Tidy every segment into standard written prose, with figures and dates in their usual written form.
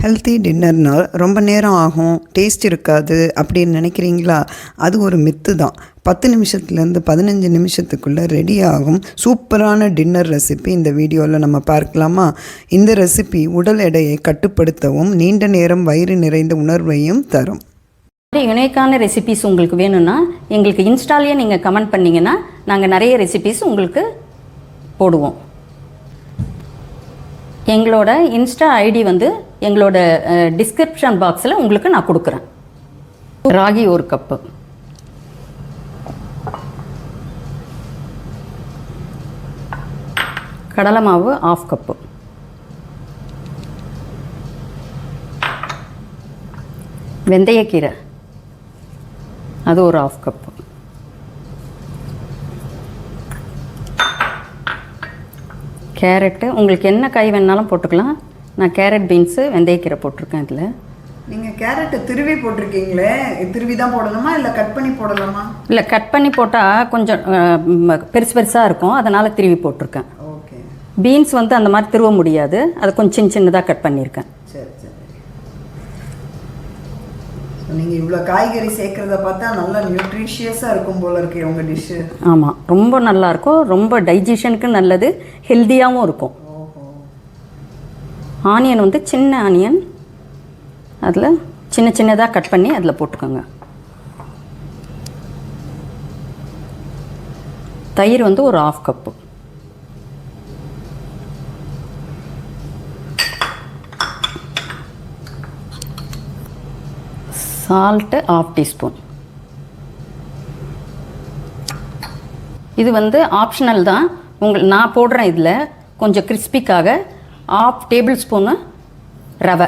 Healthy டின்னர்னால் ரொம்ப நேரம் ஆகும், டேஸ்ட் இருக்காது அப்படின்னு நினைக்கிறீங்களா? அது ஒரு மித்து தான். 10 நிமிஷத்துலேருந்து 15 நிமிஷத்துக்குள்ளே ரெடி ஆகும் சூப்பரான டின்னர் ரெசிபி இந்த வீடியோவில் நம்ம பார்க்கலாமா? இந்த ரெசிபி உடல் எடையை கட்டுப்படுத்தவும் நீண்ட நேரம் வயிறு நிறைந்த உணர்வையும் தரும். யுனிக்கான ரெசிபிஸ் உங்களுக்கு வேணும்னா எங்களுக்கு இன்ஸ்டாலேயே நீங்கள் கமெண்ட் பண்ணிங்கன்னா நாங்கள் நிறைய ரெசிபிஸ் உங்களுக்கு போடுவோம். எங்களோட இன்ஸ்டா ஐடி வந்து எங்களோட டிஸ்கிரிப்ஷன் பாக்ஸில் உங்களுக்கு நான் கொடுக்குறேன். ராகி 1 கப்பு, கடலை மாவு 1/2 கப்பு, வெந்தயக்கீரை அது ஒரு 1/2 கப்பு, கேரட்டு உங்களுக்கு என்ன காய் வேணாலும் போட்டுக்கலாம். நான் கேரட், பீன்ஸு, வெந்தயக்கீரை போட்டிருக்கேன். இதில் நீங்கள் கேரட்டை திருவி போட்டிருக்கீங்களே, திருவி தான் போடணுமா இல்லை கட் பண்ணி போடலாமா? இல்லை, கட் பண்ணி போட்டால் கொஞ்சம் பெருசு பெருசாக இருக்கும், அதனால் திருவி போட்டிருக்கேன். ஓகே. பீன்ஸ் வந்து அந்த மாதிரி திருவ முடியாது, அதை கொஞ்சம் சின்ன சின்னதாக கட் பண்ணியிருக்கேன். சரி சரி. நீங்கள் இவ்வளோ காய்கறி சேர்க்குறத பார்த்தா நல்லா நியூட்ரிஷியஸாக இருக்கும் போல இருக்கு உங்கள் டிஷ்ஷு. ஆமாம், ரொம்ப நல்லாயிருக்கும், ரொம்ப டைஜஷனுக்கு நல்லது, ஹெல்த்தியாகவும் இருக்கும். ஆனியன் வந்து சின்ன ஆனியன், அதில் சின்ன சின்னதாக கட் பண்ணி அதில் போட்டுக்கோங்க. தயிர் வந்து ஒரு 1/2 கப்பு, சால்ட்டு 1/2 டீஸ்பூன். இது வந்து ஆப்ஷனல் தான், நான் போடுறேன். இதில் கொஞ்சம் கிறிஸ்பிக்காக 1/2 டேபிள் ஸ்பூனு ரவை,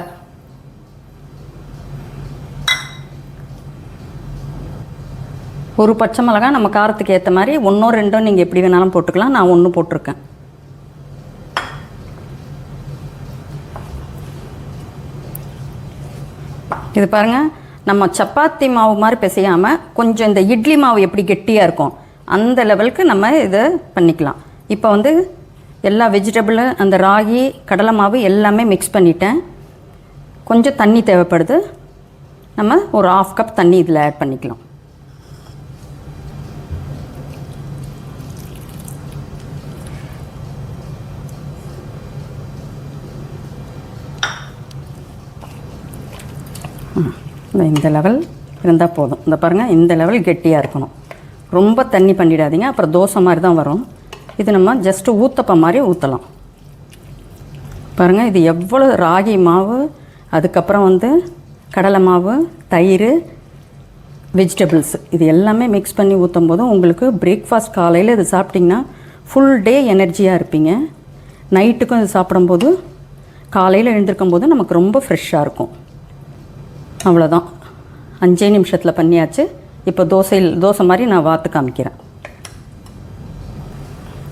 ஒரு பச்சை மிளகாய் நம்ம காரத்துக்கு ஏற்ற மாதிரி 1 2 நீங்கள் எப்படி வேணாலும் போட்டுக்கலாம். நான் 1 போட்டிருக்கேன். இது பாருங்கள், நம்ம சப்பாத்தி மாவு மாதிரி பிசையாமல் கொஞ்சம் இந்த இட்லி மாவு எப்படி கெட்டியாக இருக்கும் அந்த லெவலுக்கு நம்ம இதை பண்ணிக்கலாம். இப்போ வந்து எல்லா வெஜிடபிள், அந்த ராகி, கடலை மாவு எல்லாமே மிக்ஸ் பண்ணிட்டேன். கொஞ்சம் தண்ணி தேவைப்படுது, நம்ம ஒரு 1/2 கப் தண்ணி இதில் ஆட் பண்ணிக்கலாம். இந்த லெவல் இருந்தால் போதும். இந்த பாருங்கள், இந்த லெவல் கெட்டியாக இருக்கணும், ரொம்ப தண்ணி பண்ணிடாதீங்க, அப்புறம் தோசை மாதிரி தான் வரும். இது நம்ம ஜஸ்ட்டு ஊத்தப்பம் மாதிரி ஊற்றலாம். பாருங்கள், இது எவ்வளோ ராகி மாவு, அதுக்கப்புறம் வந்து கடலை மாவு, தயிர், வெஜிடபிள்ஸ், இது எல்லாமே மிக்ஸ் பண்ணி ஊற்றும் போதும் உங்களுக்கு பிரேக்ஃபாஸ்ட் காலையில் இது சாப்பிட்டிங்கன்னா ஃபுல் டே எனர்ஜியாக இருப்பீங்க. நைட்டுக்கும் இது சாப்பிடும்போது, காலையில் எழுந்திருக்கும் போது நமக்கு ரொம்ப ஃப்ரெஷ்ஷாக இருக்கும். அவ்வளோதான், 5 நிமிஷத்தில் பண்ணியாச்சு. இப்போ தோசை மாதிரி நான் வாத்து காமிக்கிறேன்.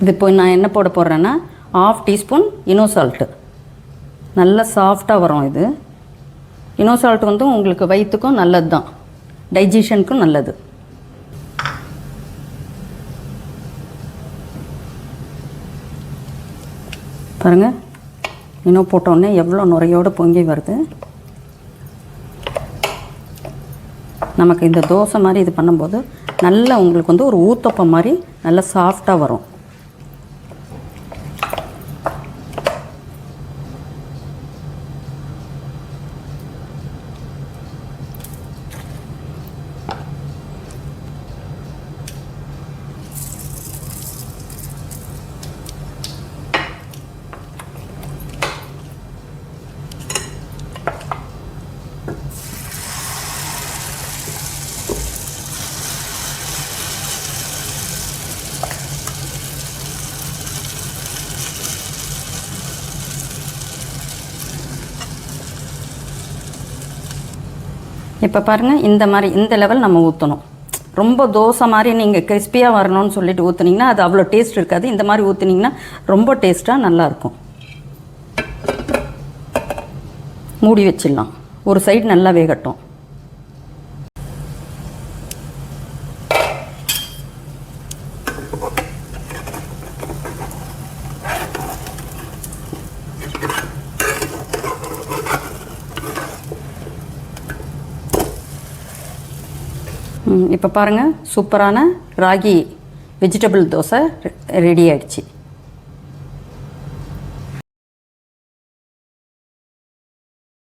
இது இப்போ நான் என்ன போடுறேன்னா 1/2 டீஸ்பூன் இனோ சால்ட்டு. நல்லா சாஃப்டாக வரும் இது. இனோ சால்ட் வந்து உங்களுக்கு வயிற்றுக்கும் நல்லது தான், டைஜஷனுக்கும் நல்லது. பாருங்கள், இனோ போட்டோடனே எவ்வளோ நுரையோடு பொங்கி வருது. நமக்கு இந்த தோசை மாதிரி இது பண்ணும்போது நல்லா உங்களுக்கு வந்து ஒரு ஊத்தப்பம் மாதிரி நல்லா சாஃப்டாக வரும். இப்போ பாருங்கள், இந்த லெவல் நம்ம ஊற்றணும். ரொம்ப தோசை மாதிரி நீங்கள் கிறிஸ்பியாக வரணும்னு சொல்லிட்டு ஊற்றுனீங்கன்னா அது அவ்வளோ டேஸ்ட் இருக்காது. இந்த மாதிரி ஊற்றுனீங்கன்னா ரொம்ப டேஸ்ட்டாக நல்லாயிருக்கும். மூடி வச்சிடலாம், ஒரு சைடு நல்லா வேகட்டும். இப்போ பாருங்கள், சூப்பரான ராகி வெஜிடபிள் தோசை ரெடி ஆயிடுச்சு.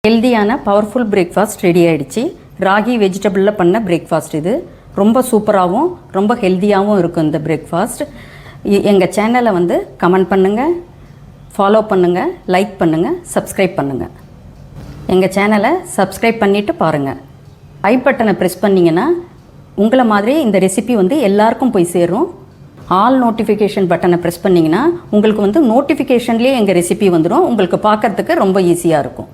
ஹெல்தியான பவர்ஃபுல் பிரேக்ஃபாஸ்ட் ரெடி ஆகிடுச்சு. ராகி வெஜிடபிளில் பண்ண பிரேக்ஃபாஸ்ட் இது. ரொம்ப சூப்பராகவும் ரொம்ப ஹெல்த்தியாகவும் இருக்கும் இந்த பிரேக்ஃபாஸ்ட். எங்கள் சேனலை வந்து கமெண்ட் பண்ணுங்கள், ஃபாலோ பண்ணுங்கள், லைக் பண்ணுங்கள், சப்ஸ்கிரைப் பண்ணுங்கள். எங்கள் சேனலை சப்ஸ்கிரைப் பண்ணிவிட்டு பாருங்கள். ஐ பட்டனை ப்ரெஸ் பண்ணிங்கன்னா உங்களை மாதிரி இந்த ரெசிபி வந்து எல்லாருக்கும் போய் சேரும். ஆல் நோட்டிஃபிகேஷன் பட்டனை ப்ரெஸ் பண்ணிங்கன்னா உங்களுக்கு வந்து நோட்டிஃபிகேஷன்லேயே எங்கள் ரெசிபி வந்துடும். உங்களுக்கு பார்க்குறதுக்கு ரொம்ப ஈஸியாக இருக்கும்.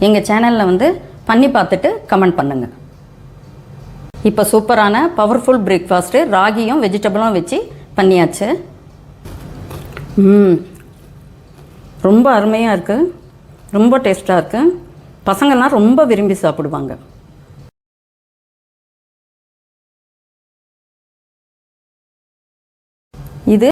எங்கள் சேனலில் வந்து பண்ணி பார்த்துட்டு கமெண்ட் பண்ணுங்கள். இப்போ சூப்பரான பவர்ஃபுல் பிரேக்ஃபாஸ்ட்டு ராகியும் வெஜிடபிளும் வச்சு பண்ணியாச்சு. ரொம்ப அருமையாக இருக்குது, ரொம்ப டேஸ்ட்டாக இருக்குது. பசங்கள்லாம் ரொம்ப விரும்பி சாப்பிடுவாங்க. இது